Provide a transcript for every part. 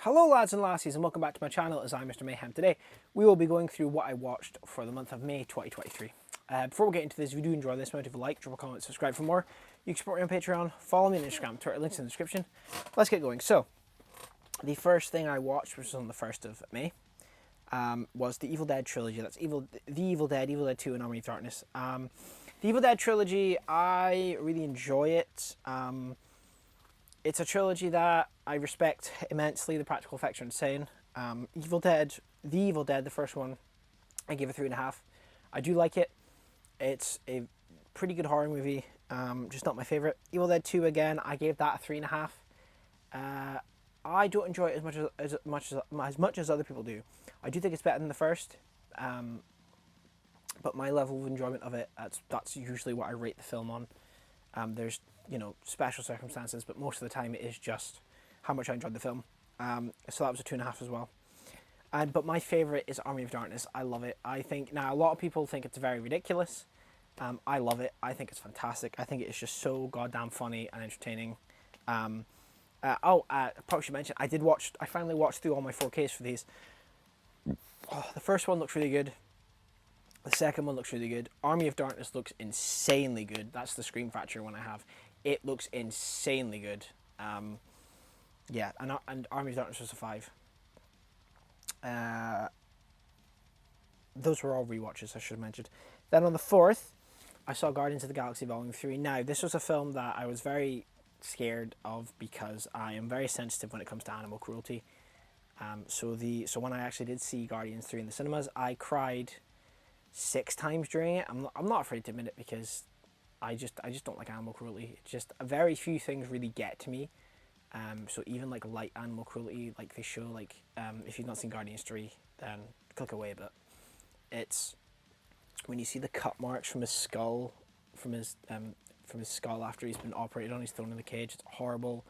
Hello lads and lassies and welcome back to my channel as I'm Mr. Mayhem. Today we will be going through what I watched for the month of May 2023. Before we get into this, if you do enjoy this, remember to like, drop a comment, subscribe for more. You can support me on Patreon, follow me on Instagram, Twitter, links in the description. Let's get going. So, the first thing I watched, which was on the 1st of May, was the Evil Dead trilogy. That's The Evil Dead, Evil Dead 2 and Army of Darkness. The Evil Dead trilogy, I really enjoy it. It's a trilogy that I respect immensely. The practical effects are insane. Evil Dead, the first one, I gave a 3.5. I do like it. It's a pretty good horror movie, just not my favourite. Evil Dead 2, again, I gave that a 3.5. I don't enjoy it as much as other people do. I do think it's better than the first, but my level of enjoyment of it, that's usually what I rate the film on. There's, special circumstances, but most of the time it is just how much I enjoyed the film. So that was a 2.5 as well. But my favourite is Army of Darkness. I love it. I think, now a lot of people think it's very ridiculous. I love it. I think it's fantastic. I think it's just so goddamn funny and entertaining. Probably should mention, I finally watched through all my 4Ks for these. Oh, the first one looks really good. The second one looks really good. Army of Darkness looks insanely good. That's the Scream Factor one I have. It looks insanely good. Yeah, and Army of Darkness was a 5. Those were all rewatches, I should have mentioned. Then on the 4th, I saw Guardians of the Galaxy Volume 3. Now, this was a film that I was very scared of because I am very sensitive when it comes to animal cruelty. So when I actually did see Guardians 3 in the cinemas, I cried 6 times during it. I'm not afraid to admit it because I just don't like animal cruelty. It's just very few things really get to me. So even like light animal cruelty, like they show, like if you've not seen Guardians 3, then click away. But it's when you see the cut marks from his skull, from his skull after he's been operated on, he's thrown in the cage. It's horrible.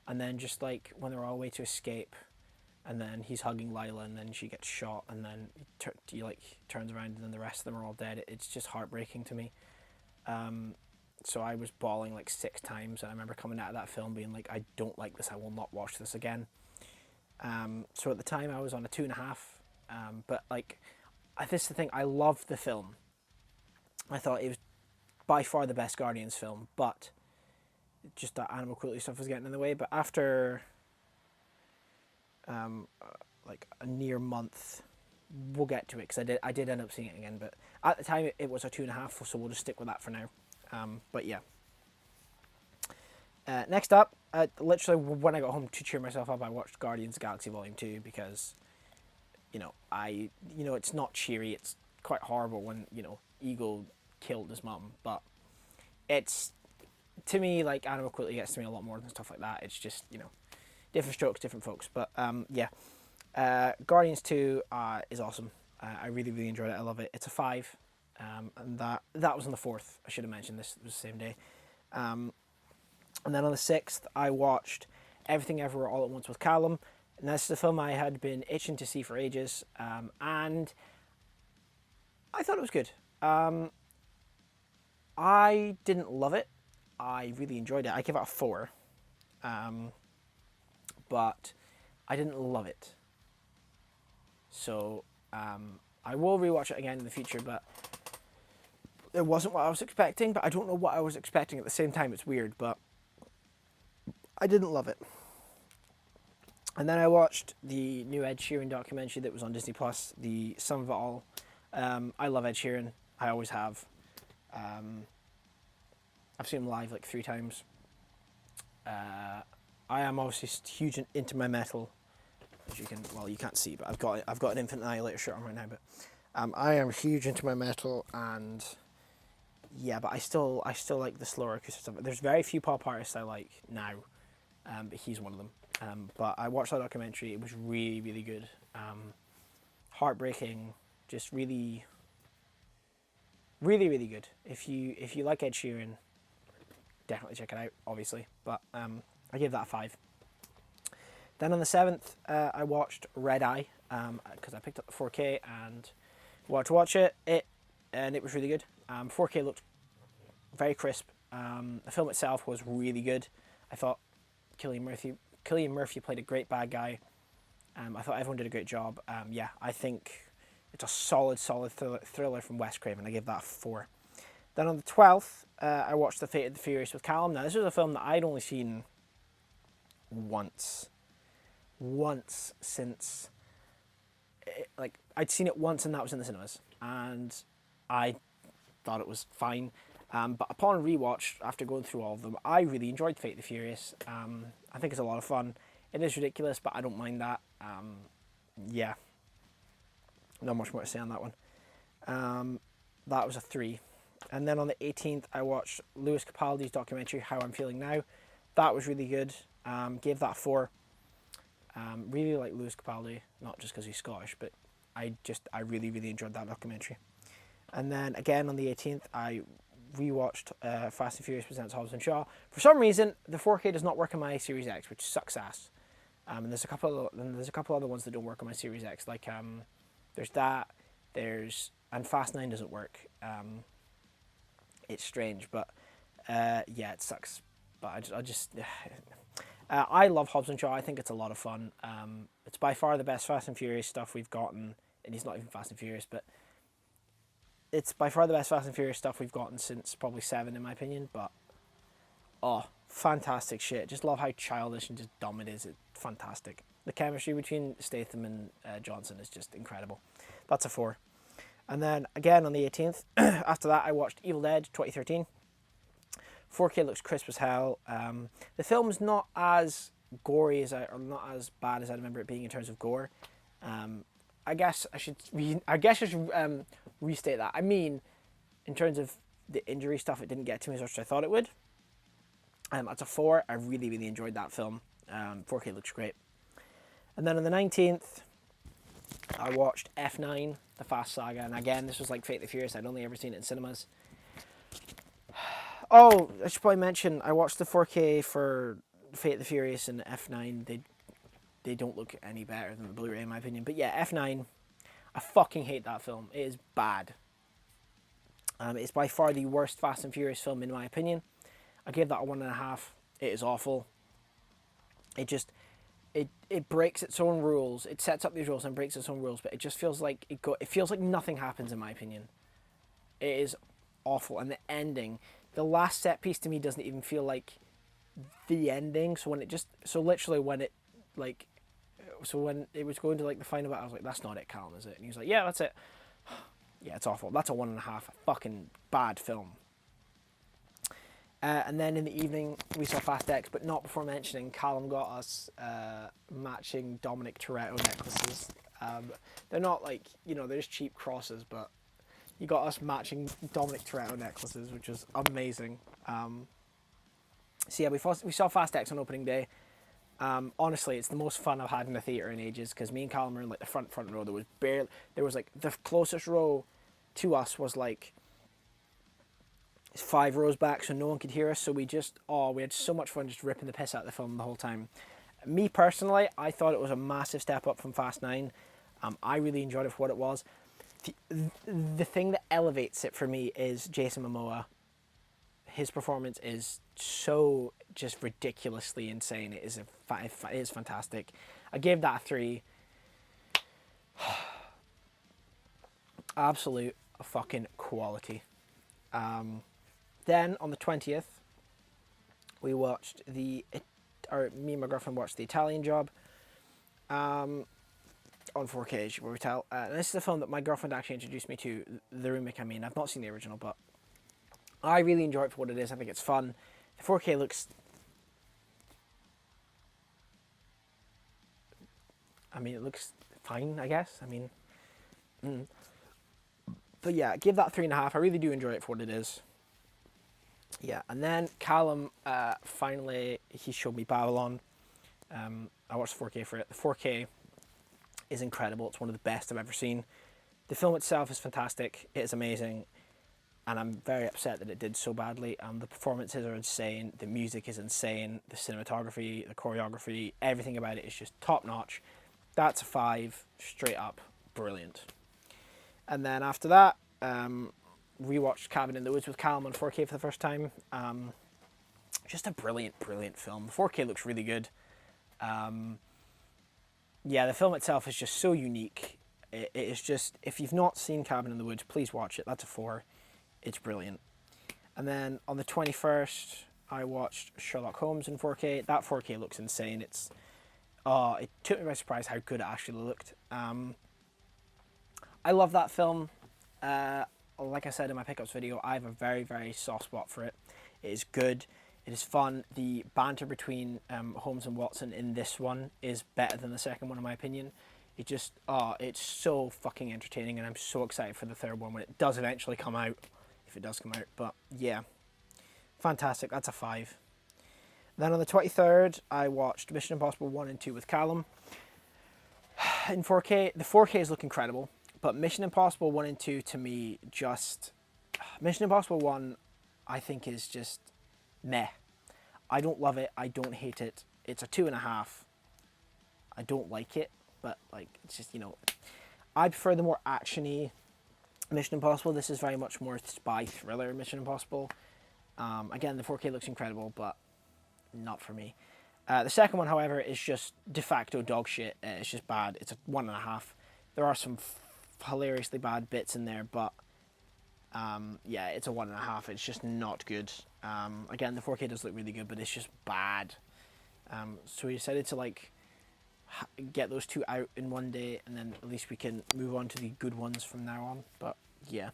And then just like when they're all the way to escape, and then he's hugging Lila, and then she gets shot, and then he turns around, and then the rest of them are all dead. It's just heartbreaking to me. So I was bawling like 6 times, and I remember coming out of that film being like, I don't like this, I will not watch this again. So at the time I was on a 2.5, but like, this is the thing, I loved the film. I thought it was by far the best Guardians film, but just that animal cruelty stuff was getting in the way. But after like a near month, we'll get to it, because I did end up seeing it again, but at the time it was a 2.5, so we'll just stick with that for now. But yeah. Next up, literally when I got home to cheer myself up, I watched Guardians of the Galaxy Volume 2 because, it's not cheery, it's quite horrible when, Eagle killed his mum, but it's, to me, like, animal cruelty gets to me a lot more than stuff like that. It's just, different strokes, different folks, but yeah. Guardians 2 is awesome. I really, really enjoyed it. I love it. It's a 5. And that was on the 4th. I should have mentioned this was the same day. And then on the 6th, I watched Everything Everywhere All at Once with Callum. And this is a film I had been itching to see for ages. And I thought it was good. I didn't love it. I really enjoyed it. I gave it a 4. But I didn't love it. So I will rewatch it again in the future, but it wasn't what I was expecting, but I don't know what I was expecting at the same time. It's weird, but I didn't love it. And then I watched the new Ed Sheeran documentary that was on Disney Plus, the Sum of It All. I love Ed Sheeran. I always have. I've seen him live like 3 times. I am obviously huge into my metal, as you can't see, but I've got an Infinite Annihilator shirt on right now. But I am huge into my metal, and yeah, but I still like the slower acoustic stuff. There's very few pop artists I like now, but he's one of them. But I watched that documentary. It was really, really good. Heartbreaking, just really, really, really good. If you like Ed Sheeran, definitely check it out. Obviously, but I gave that a 5. Then on the 7th, I watched Red Eye because I picked up the 4K and wanted to watch it. And it was really good. 4K looked very crisp. The film itself was really good. I thought Cillian Murphy played a great bad guy. I thought everyone did a great job. Yeah, I think it's a solid thriller from Wes Craven. I give that a 4. Then on the 12th, I watched The Fate of the Furious with Callum. Now, this was a film that I'd only seen once since, like, I'd seen it once and that was in the cinemas, and I thought it was fine. But upon rewatch, after going through all of them, I really enjoyed Fate of the Furious. I think it's a lot of fun. It is ridiculous, but I don't mind that. Yeah, not much more to say on that one. That was a 3. And then on the 18th, I watched Lewis Capaldi's documentary, How I'm Feeling Now. That was really good. Gave that a 4. Really like Lewis Capaldi, not just because he's Scottish, but I really, really enjoyed that documentary. And then again on the 18th, I rewatched Fast and Furious Presents Hobbs and Shaw. For some reason, the 4K does not work on my Series X, which sucks ass. And there's a couple other ones that don't work on my Series X. Like there's that. And Fast 9 doesn't work. It's strange, but yeah, it sucks. But I love Hobbs and Shaw. I think it's a lot of fun. It's by far the best Fast and Furious stuff we've gotten, and he's not even Fast and Furious, but it's by far the best Fast and Furious stuff we've gotten since probably 7, in my opinion. But fantastic shit. Just love how childish and just dumb it is. It's fantastic. The chemistry between Statham and Johnson is just incredible. That's a 4. And then again on the 18th, after that I watched Evil Dead 2013. 4K looks crisp as hell. The film's not as gory or not as bad as I remember it being in terms of gore. I guess I should restate that. I mean, in terms of the injury stuff, it didn't get to me as much as I thought it would. That's a 4. I really, really enjoyed that film. 4K looks great. And then on the 19th, I watched F9, The Fast Saga. And again, this was like Fate of the Furious. I'd only ever seen it in cinemas. Oh, I should probably mention, I watched the 4K for Fate of the Furious and F9. They don't look any better than the Blu-ray in my opinion. But yeah, F9, I fucking hate that film. It is bad. It's by far the worst Fast and Furious film in my opinion. I gave that a 1.5. It is awful. It breaks its own rules. It sets up these rules and breaks its own rules, but it just feels like it feels like nothing happens in my opinion. It is awful, and the ending, the last set piece to me doesn't even feel like the ending. So when it was going to like the final bit, I was like, that's not it, Callum, is it? And he was like, yeah, that's it. Yeah, it's awful. That's a 1.5. A fucking bad film. And then in the evening, we saw Fast X, but not before mentioning Callum got us matching Dominic Toretto necklaces. They're not like, they're just cheap crosses, but you got us matching Dominic Toretto necklaces, which was amazing. So yeah, we saw Fast X on opening day. Honestly, it's the most fun I've had in the theatre in ages, because me and Callum were in like the front row. There was like the closest row to us was like 5 rows back, so no one could hear us. So we had so much fun just ripping the piss out of the film the whole time. Me personally, I thought it was a massive step up from Fast 9. I really enjoyed it for what it was. The thing that elevates it for me is Jason Momoa. His performance is so just ridiculously insane. It is fantastic. I gave that a 3. Absolute fucking quality. Then on the 20th, we watched me and my girlfriend watched The Italian Job. On 4K, as you probably tell. And this is a film that my girlfriend actually introduced me to, the remake. I've not seen the original, but I really enjoy it for what it is. I think it's fun. The 4K looks... it looks fine, I guess. But yeah, give that 3.5. I really do enjoy it for what it is. Yeah, and then Callum, finally, he showed me Babylon. I watched the 4K for it. The 4K is incredible. It's one of the best I've ever seen. The film itself is fantastic. It is amazing. And I'm very upset that it did so badly. The performances are insane. The music is insane. The cinematography, the choreography, everything about it is just top notch. That's a 5, straight up brilliant. And then after that, rewatched Cabin in the Woods with Callum on 4K for the first time. Just a brilliant, brilliant film. The 4K looks really good. yeah, the film itself is just so unique. It is just, if you've not seen Cabin in the Woods, please watch it. That's a 4. It's brilliant. And then on the 21st, I watched Sherlock Holmes in 4K. That 4K looks insane. It took me by surprise how good it actually looked. I love that film. Like I said in my pickups video, I have a very, very soft spot for it. It is good. It is fun. The banter between Holmes and Watson in this one is better than the second one, in my opinion. It's so fucking entertaining, and I'm so excited for the third one when it does eventually come out, if it does come out. But yeah, fantastic. That's a 5. Then on the 23rd, I watched Mission Impossible 1 and 2 with Callum in 4K. The 4K look incredible, but Mission Impossible 1 and 2 to me Mission Impossible 1 I think is just meh. I don't love it. I don't hate it. It's a 2.5. I don't like it, but like it's just, I prefer the more actiony Mission Impossible. This is very much more spy thriller Mission Impossible. Again, the 4K looks incredible, but not for me. The second one, however, is just de facto dog shit. It's just bad. It's a 1.5. There are some hilariously bad bits in there, but yeah, it's a 1.5. It's just not good. Again, the 4K does look really good, but it's just bad. So we decided to get those 2 out in one day, and then at least we can move on to the good ones from now on. But yeah,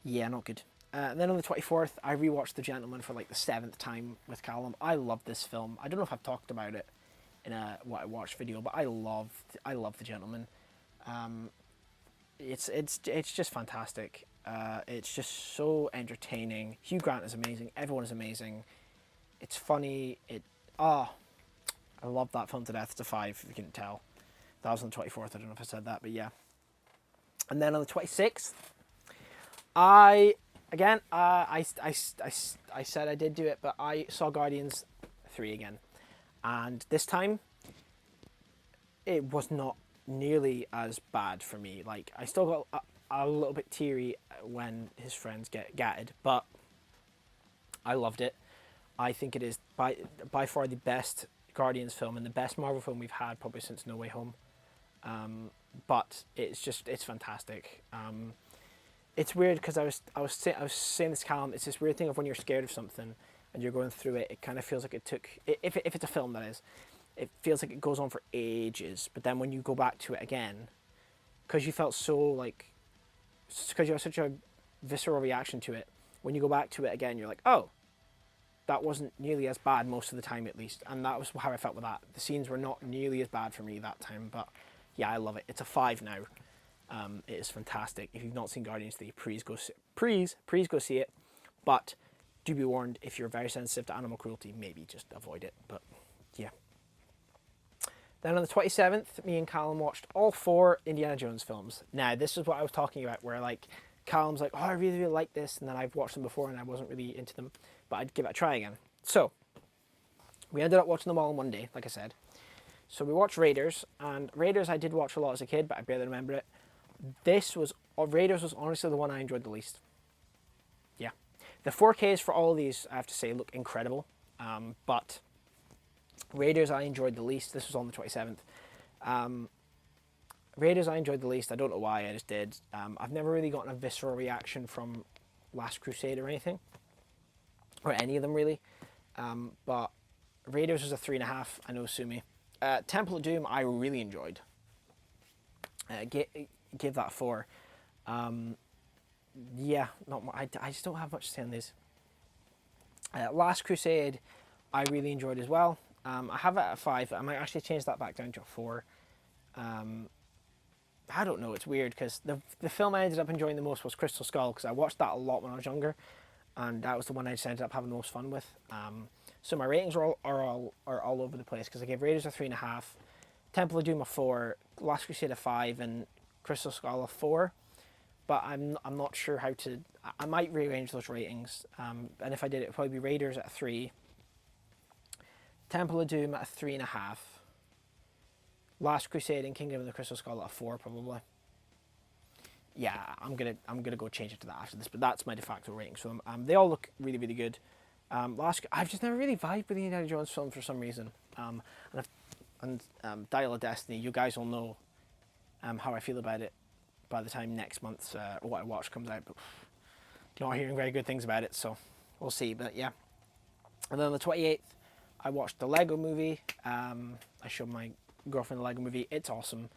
not good. And then on the 24th, I rewatched The Gentleman for the 7th time with Callum. I love this film. I don't know if I've talked about it in a what I watched video, but I love The Gentleman. It's just fantastic. It's just so entertaining. Hugh Grant is amazing. Everyone is amazing. It's funny. I love that film to death. It's a 5, if you couldn't tell. That was on the 24th. I don't know if I said that, but yeah. And then on the 26th, I said I did do it, but I saw Guardians 3 again. And this time, it was not nearly as bad for me. I still got a little bit teary when his friends get gatted, but I loved it. I think it is by far the best Guardians film and the best Marvel film we've had probably since No Way Home. But it's fantastic. It's weird because I was saying this to Callum. It's this weird thing of when you're scared of something and you're going through it. It kind of feels like it took, if it's a film that is, it feels like it goes on for ages. But then when you go back to it again, because you felt because you have such a visceral reaction to it, when you go back to it again, you're like, oh, that wasn't nearly as bad most of the time, at least. And that was how I felt with that. The scenes were not nearly as bad for me that time, but yeah, I love it. It's a 5 now. It is fantastic. If you've not seen Guardians 3, please go see it. But do be warned, if you're very sensitive to animal cruelty, maybe just avoid it. But yeah. Then on the 27th, me and Callum watched all 4 Indiana Jones films. Now, this is what I was talking about, where Callum's like, oh, I really, really like this, and then I've watched them before and I wasn't really into them, but I'd give it a try again. So, we ended up watching them all in one day, like I said. So we watched Raiders, and Raiders I did watch a lot as a kid, but I barely remember it. Raiders was honestly the one I enjoyed the least. Yeah. The 4Ks for all of these, I have to say, look incredible. But Raiders I enjoyed the least. This was on the 27th. Raiders I enjoyed the least. I don't know why, I just did. I've never really gotten a visceral reaction from Last Crusade or anything. Or any of them, really. But Raiders was a 3.5. I know, sue me. Temple of Doom I really enjoyed. Give that a 4. Yeah, not much. I just don't have much to say on this. Last Crusade I really enjoyed as well. I have it at a 5. I might actually change that back down to a 4. I don't know, it's weird because the film I ended up enjoying the most was Crystal Skull, because I watched that a lot when I was younger, and that was the one I just ended up having the most fun with. So my ratings are all over the place, because I gave Raiders a 3.5, Temple of Doom a 4, Last Crusade a 5, and Crystal Skull a 4. But I'm not sure how to. I might rearrange those ratings, and if I did, it would probably be Raiders at a 3, Temple of Doom at a 3.5, Last Crusade and Kingdom of the Crystal Skull at a 4 probably. Yeah, I'm gonna go change it to that after this, but that's my de facto rating. So they all look really, really good. I've just never really vibed with the Indiana Jones film for some reason. And and Dial of Destiny, you guys will know how I feel about it by the time next month's What I Watched comes out. But not hearing very good things about it, so we'll see. But yeah. And then on the 28th, I watched the Lego Movie. I showed my girlfriend the Lego Movie. It's awesome.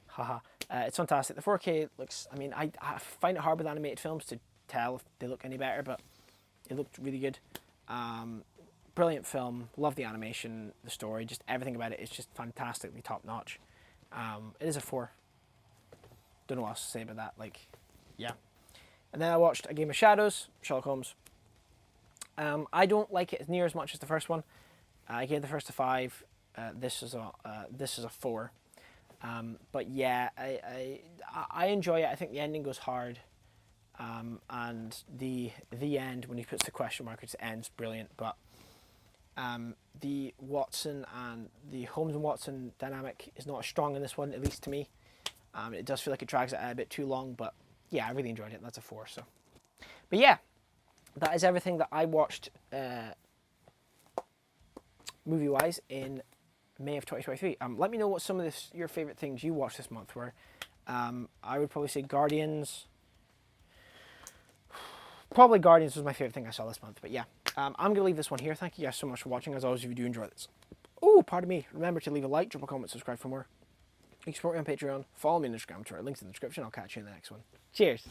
Haha. It's fantastic. The 4K looks, I mean, I find it hard with animated films to tell if they look any better, but it looked really good. Brilliant film. Love the animation, the story, just everything about it is just fantastically top notch. It is a 4. Don't know what else to say about that. Like, yeah. And then I watched A Game of Shadows, Sherlock Holmes. I don't like it near as much as the first one. I gave the first a 5. This is a 4. But yeah, I enjoy it. I think the ending goes hard, and the end when he puts the question mark at the end is brilliant. But the Watson and the Holmes and Watson dynamic is not as strong in this one, at least to me. It does feel like it drags it out a bit too long, but yeah, I really enjoyed it. That's a 4. So, but yeah, that is everything that I watched movie-wise in May of 2023. Let me know what some of your favourite things you watched this month were. I would probably say Guardians. Probably Guardians was my favourite thing I saw this month. But yeah, I'm going to leave this one here. Thank you guys so much for watching. As always, if you do enjoy this. Oh, pardon me. Remember to leave a like, drop a comment, subscribe for more. You can support me on Patreon. Follow me on Instagram, Twitter. Links in the description. I'll catch you in the next one. Cheers.